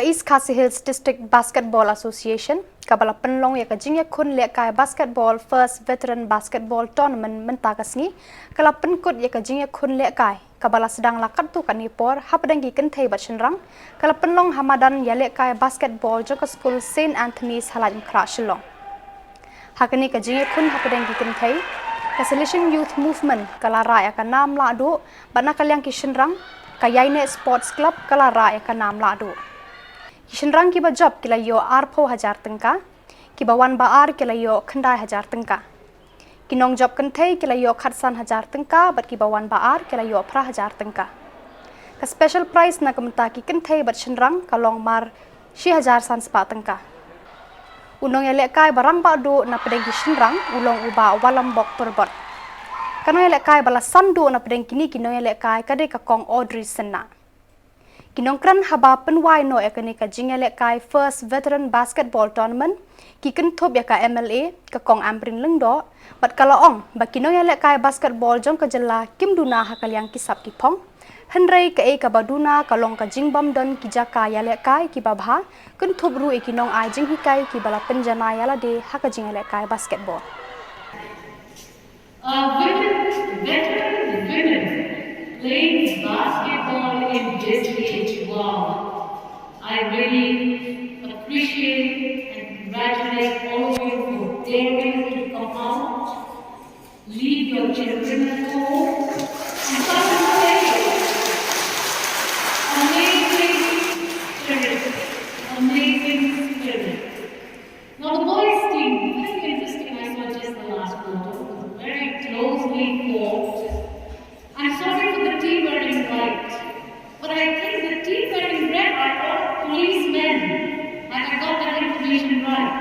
East Khasi Hills District Basketball Association kabala penlong ya kajing ya kun le kai basketball first veteran basketball tournament mentakasni kala penkut ya kajing ya kun le kai kabala sedang lakat tu kanipor hapadanggi kenthai bachenrang kala penlong hamadan ya le kai basketball joka school Saint Anthony's halajm krashilong hakani kajing ya kun hapadanggi kenthai Solution Youth Movement kala ra ya kanam la do bana kalyang kishenrang kayaine sports club kala ra ya kanam la do Kishenrang kiba job kila yo arpo 1000 tengka, kiba wan baar kila yo khandai 1000 tengka. Kinong job kenthai kila yo khatsan 1000 tengka, bat kiba wan baar kila yo pra 1000 tengka. Ka special prize na kamta ki kenthai bat shenrang kalong mar 6000 san spa tengka. Unong ya lekai barang ba do na pedeng kishenrang ulong uba walam bok perbot. Kano ya lekai bala sandu na pedeng kini kinong ya lekai kade ka kong Audrey Senna. Kinongkran haba penwai no ekani ka jingele kai first veteran basketball tournament ki kenthop ya ka MLA ka kong ambrin lengdo bat kala ong ba kinong ya kai basketball jong ka jela kim duna hakal yang kisap ki phong henrei ka e ka baduna kalong ka jingbam don ki jaka ya kai ki babha kenthop ru e kinong ai jing hikai ki bala penjana ya la de haka jingele kai basketball women playing basketball in this age. Wow. I really appreciate and congratulate all of you for daring to come out, leave your children at home, and come and play. Amazing spirit. Amazing spirit. Now the boys team, very interesting. I saw just the last photo. Very closely formed. I'm sorry for the team wearing white, but I think the team wearing red are all policemen, and I got that information right.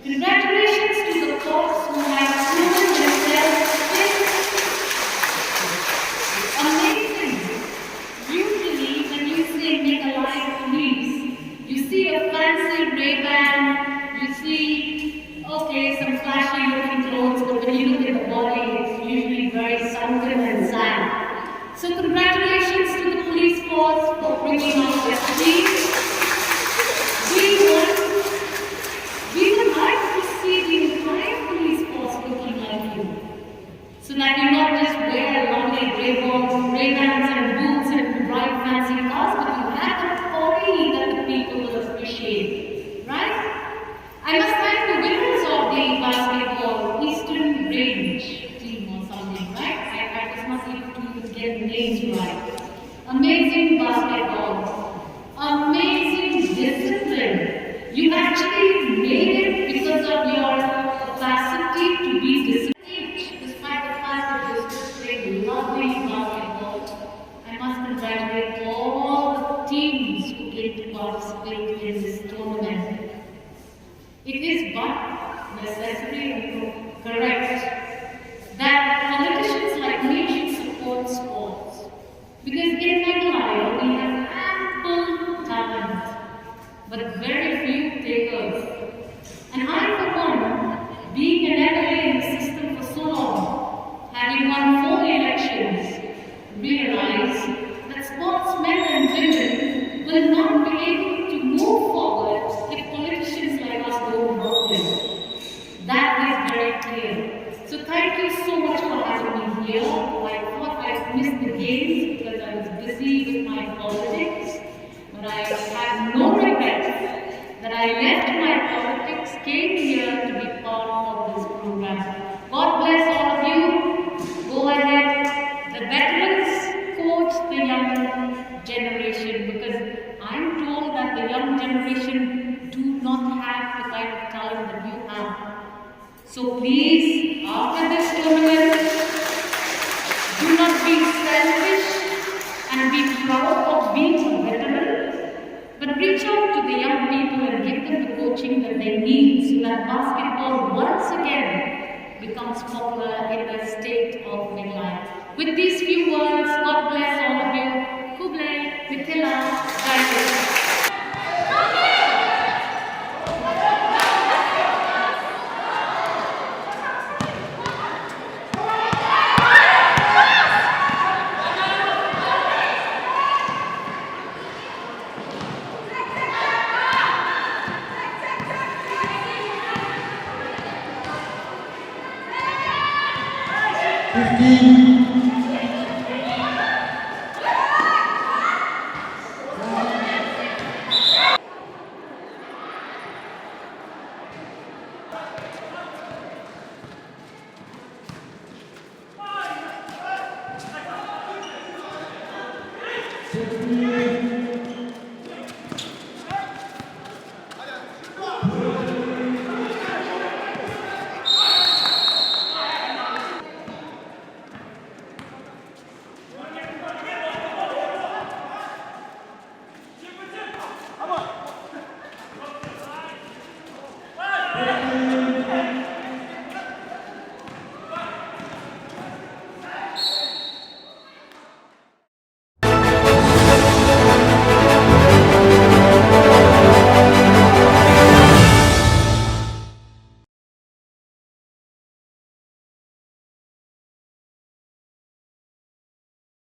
Congratulations to the cops who have proven themselves amazing. Usually, when you say make a line police, you see a fancy Ray-Ban, you see, okay, some flashy looking clothes, but when you look at the body, it's usually very sunken and sad. So congratulations to the police force for bringing out their team. We would like to see the entire police force looking like you. So that you not just wear lovely Ray-Bans and boots and bright fancy cars, but you have a body that the people will appreciate. Right? I must thank the winners of the basketball Eastern Range team or something, right? I just must able to get the names right. Amazing basketball. Amazing discipline. You actually made it because of your capacity to be disciplined. Despite the fact that you still played lovely basketball, I must congratulate all the teams who came to participate in this tournament. It is but necessary and correct that politicians like me should support sports. Because in Meghalaya we have ample talent, but very few takers. And I, for one, being an MLA in the system for so long, having won 4 elections, realize that sportsmen and women will not be able to move forward if politicians like us don't work them. That is very clear. So thank you so much for having me here. I thought I missed the games because I was busy with my politics, but I have no regrets that I left my politics, came here to be part of this program. God bless all of you. Go ahead. The veterans coach the young generation, because I'm told that the young generation do not have the kind of talent that you have. So please, after this tournament, do not be selfish and be proud of being a veteran, but reach out to the young people and give them the coaching that they need so that basketball once again becomes popular in the state of Meghalaya. With these few words, God bless all of you. Kublai, Mithila, Jai. 15.